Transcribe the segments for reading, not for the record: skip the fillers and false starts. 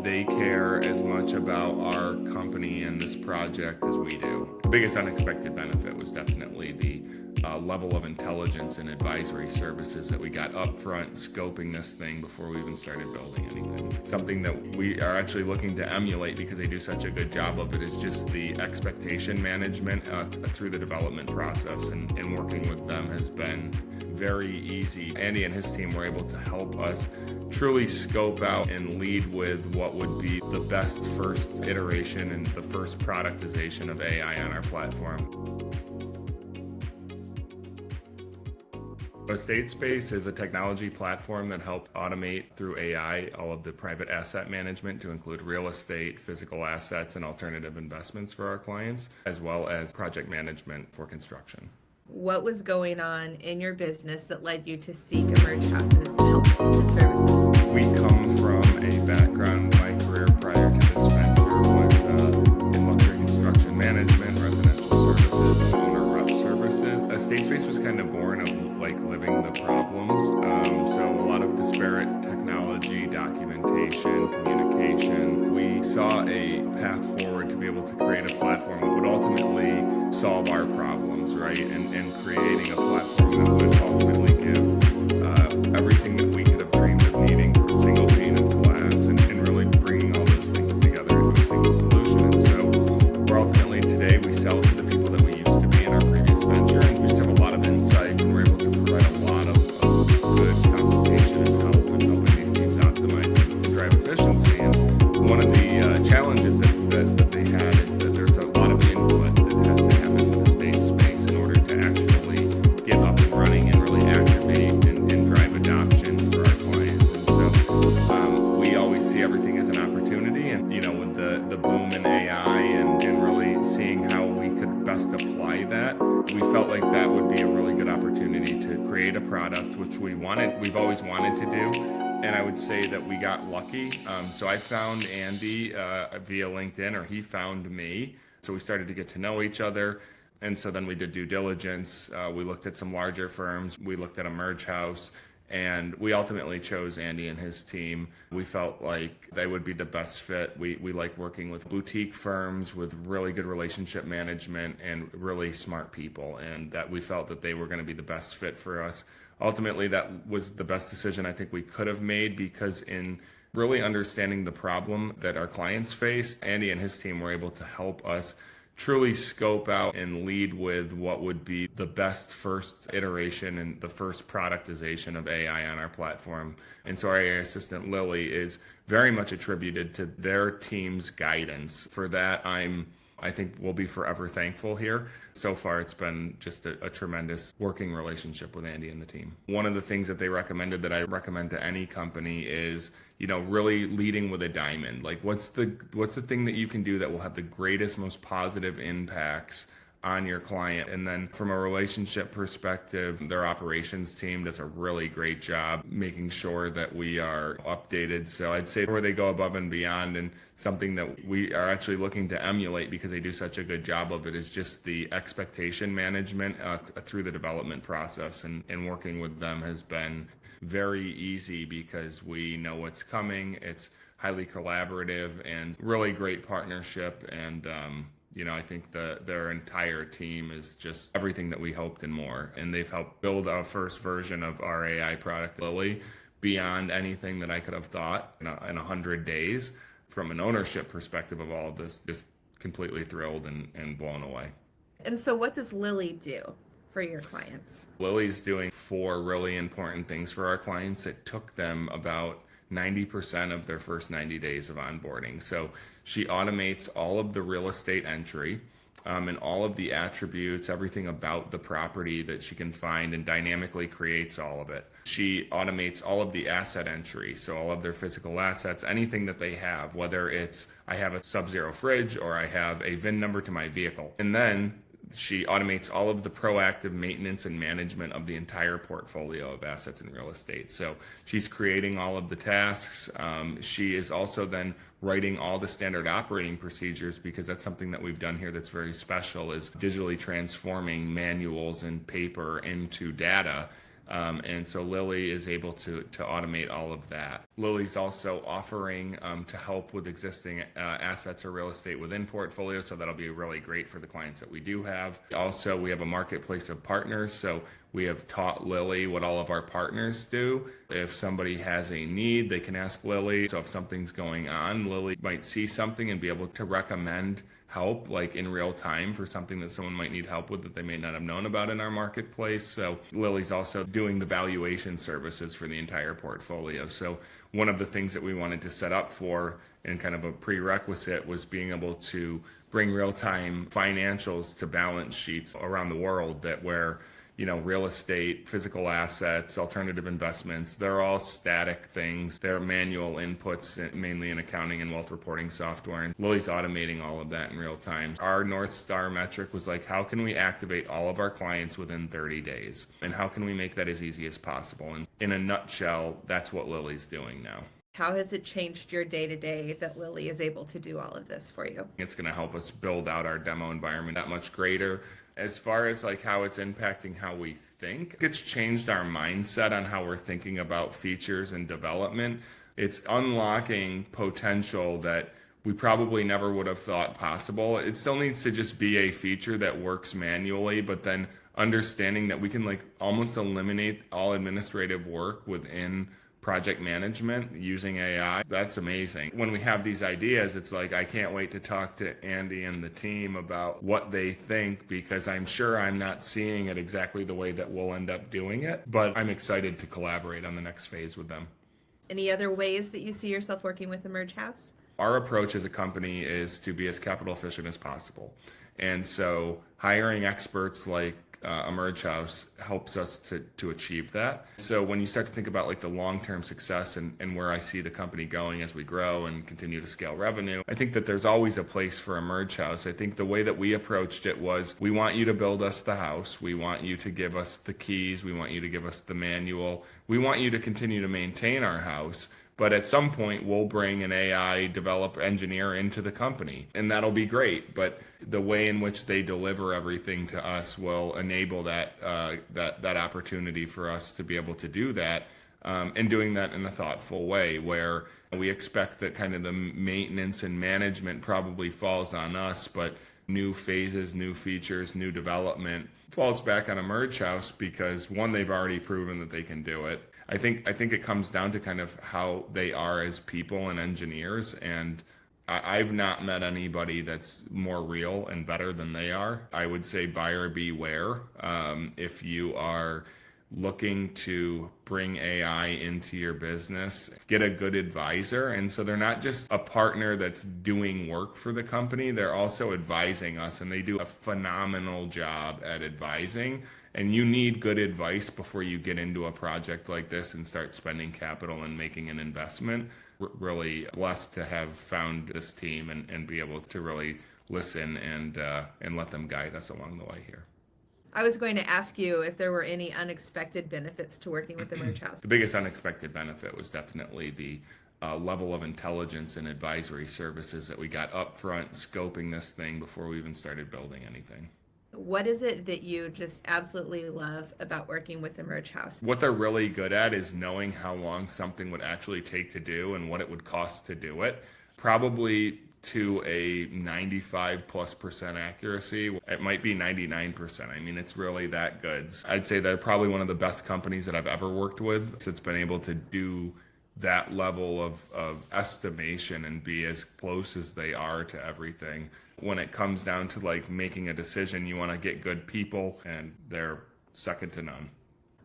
they care as much about our company and this project as we do. The biggest unexpected benefit was definitely the level of intelligence and advisory services that we got up front scoping this thing before we even started building anything. Something that we are actually looking to emulate because they do such a good job of it is just the expectation management through the development process, and working with them has been very easy. Andy and his team were able to help us truly scope out and lead with what would be the best first iteration and the first productization of AI on our platform. EstateSpace is a technology platform that helps automate through AI all of the private asset management to include real estate, physical assets, and alternative investments for our clients, as well as project management for construction. What was going on in your business that led you to seek Emerge House's help and services? We come from a background, my career prior to this venture was in luxury construction management, residential services, owner rep services. EstateSpace was kind of born of living the problems. So a lot of disparate technology, documentation, communication. We saw a path forward to be able to create a platform that would ultimately solve our problems, right? And creating a platform that would ultimately give everything that we could have dreamed of needing for a single pane of glass, and really bringing all those things together into a single solution. And so we're ultimately today, we sell to the people that we used to be in our previous venture, and we just have a lot of insight, and we're able to provide a lot of good consultation and help in helping these teams optimize and drive efficiency. And one of the challenges that they had is that there's a lot of input that has to happen with EstateSpace in order to actually get up and running and really activate and drive adoption for our clients. And so we always see everything as an opportunity, and with the boom in AI and really seeing how we could best apply that, we felt like that would be a really good opportunity to create a product which we've always wanted to do. And I would say that we got lucky. So I found Andy via LinkedIn, or he found me. So we started to get to know each other. And so then we did due diligence. We looked at some larger firms. We looked at Emerge House. And we ultimately chose Andy and his team. We felt like they would be the best fit. We like working with boutique firms with really good relationship management and really smart people, and that we felt that they were going to be the best fit for us. Ultimately, that was the best decision I think we could have made, because in really understanding the problem that our clients faced, Andy and his team were able to help us truly scope out and lead with what would be the best first iteration and the first productization of AI on our platform. And so our AI assistant, Lily, is very much attributed to their team's guidance. For that, I think we'll be forever thankful here. So far, it's been just a tremendous working relationship with Andy and the team. One of the things that they recommended that I recommend to any company is, really leading with a diamond. Like, what's the thing that you can do that will have the greatest, most positive impacts on your client? And then from a relationship perspective, their operations team does a really great job making sure that we are updated. So I'd say where they go above and beyond, and something that we are actually looking to emulate because they do such a good job of it, is just the expectation management through the development process. And working with them has been very easy because we know what's coming. It's highly collaborative and really great partnership. And I think their entire team is just everything that we hoped and more. And they've helped build our first version of our AI product, Lily, beyond anything that I could have thought in 100 days. From an ownership perspective of all of this, just completely thrilled and blown away. And so what does Lily do for your clients? Lily's doing 4 really important things for our clients. It took them about 90% of their first 90 days of onboarding. So she automates all of the real estate entry and all of the attributes, everything about the property that she can find, and dynamically creates all of it. She automates all of the asset entry, so all of their physical assets, anything that they have, whether it's I have a Sub-Zero fridge or I have a VIN number to my vehicle. And then she automates all of the proactive maintenance and management of the entire portfolio of assets in real estate. So she's creating all of the tasks. She is also then writing all the standard operating procedures, because that's something that we've done here that's very special, is digitally transforming manuals and paper into data. And so Lily is able to automate all of that. Lily's also offering to help with existing assets or real estate within portfolios, so that'll be really great for the clients that we do have. Also, we have a marketplace of partners, so we have taught Lily what all of our partners do. If somebody has a need, they can ask Lily. So if something's going on, Lily might see something and be able to recommend help like in real time for something that someone might need help with that they may not have known about in our marketplace. So Lily's also doing the valuation services for the entire portfolio. So one of the things that we wanted to set up for and kind of a prerequisite was being able to bring real-time financials to balance sheets around the world that where real estate, physical assets, alternative investments, they're all static things. They're manual inputs, mainly in accounting and wealth reporting software. And Lily's automating all of that in real time. Our North Star metric was like, how can we activate all of our clients within 30 days? And how can we make that as easy as possible? And in a nutshell, that's what Lily's doing now. How has it changed your day-to-day that Lily is able to do all of this for you? It's going to help us build out our demo environment that much greater. As far as like how it's impacting how we think, it's changed our mindset on how we're thinking about features and development. It's unlocking potential that we probably never would have thought possible. It still needs to just be a feature that works manually, but then understanding that we can like almost eliminate all administrative work within project management using AI. That's amazing. When we have these ideas, it's like, I can't wait to talk to Andy and the team about what they think, because I'm sure I'm not seeing it exactly the way that we'll end up doing it, but I'm excited to collaborate on the next phase with them. Any other ways that you see yourself working with Emerge House? Our approach as a company is to be as capital efficient as possible. And so hiring experts like Emerge House helps us to achieve that. So when you start to think about like the long-term success and where I see the company going as we grow and continue to scale revenue, I think that there's always a place for Emerge House. I think the way that we approached it was, we want you to build us the house. We want you to give us the keys. We want you to give us the manual. We want you to continue to maintain our house. But at some point, we'll bring an AI developer engineer into the company, and that'll be great. But the way in which they deliver everything to us will enable that opportunity for us to be able to do that, and doing that in a thoughtful way, where we expect that kind of the maintenance and management probably falls on us, but new phases, new features, new development falls back on Emerge House, because one, they've already proven that they can do it. I think it comes down to kind of how they are as people and engineers, and I've not met anybody that's more real and better than they are. I would say buyer beware. If you are looking to bring AI into your business, get a good advisor. And so they're not just a partner that's doing work for the company, they're also advising us, and they do a phenomenal job at advising. And you need good advice before you get into a project like this and start spending capital and making an investment. Really blessed to have found this team and be able to really listen and let them guide us along the way here. I was going to ask you if there were any unexpected benefits to working with Emerge House. The biggest unexpected benefit was definitely the level of intelligence and advisory services that we got up front scoping this thing before we even started building anything. What is it that you just absolutely love about working with Emerge House? What they're really good at is knowing how long something would actually take to do and what it would cost to do it. Probably to a 95+% accuracy. It might be 99%. I mean, it's really that good. I'd say they're probably one of the best companies that I've ever worked with. So it's been able to do that level of estimation and be as close as they are to everything. When it comes down to like making a decision, you want to get good people, and they're second to none.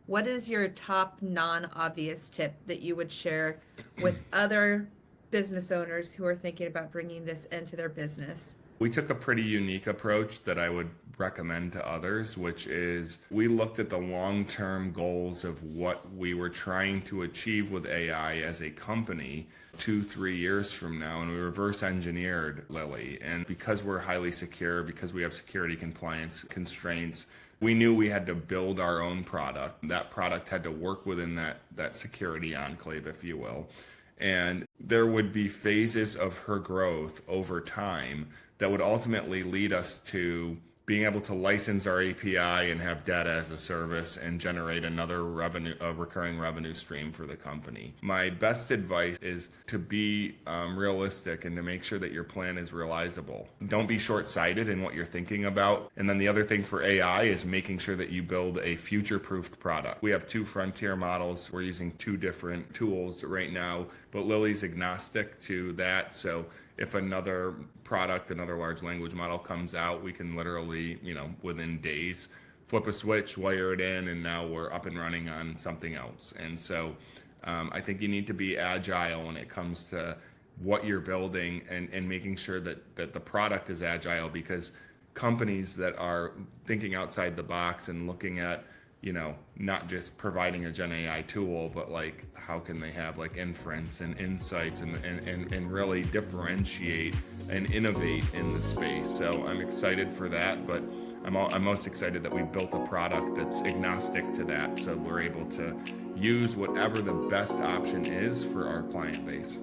What is your top non-obvious tip that you would share with other business owners who are thinking about bringing this into their business? We took a pretty unique approach that I would recommend to others, which is we looked at the long-term goals of what we were trying to achieve with AI as a company 2-3 years from now, and we reverse engineered Lily. And because we're highly secure, because we have security compliance constraints, we knew we had to build our own product. That product had to work within that security enclave, if you will. And there would be phases of her growth over time that would ultimately lead us to being able to license our API and have data as a service and generate another recurring revenue stream for the company. My best advice is to be realistic and to make sure that your plan is realizable. Don't be short-sighted in what you're thinking about. And then the other thing for AI is making sure that you build a future-proofed product. We have 2 frontier models. We're using 2 different tools right now, but Lily's agnostic to that. So if another product, another large language model comes out, we can literally, within days, flip a switch, wire it in, and now we're up and running on something else. And so I think you need to be agile when it comes to what you're building and making sure that the product is agile, because companies that are thinking outside the box and looking at, not just providing a Gen AI tool, but like how can they have like inference and insights and really differentiate and innovate in the space. So I'm excited for that, but I'm most excited that we built a product that's agnostic to that, so we're able to use whatever the best option is for our client base.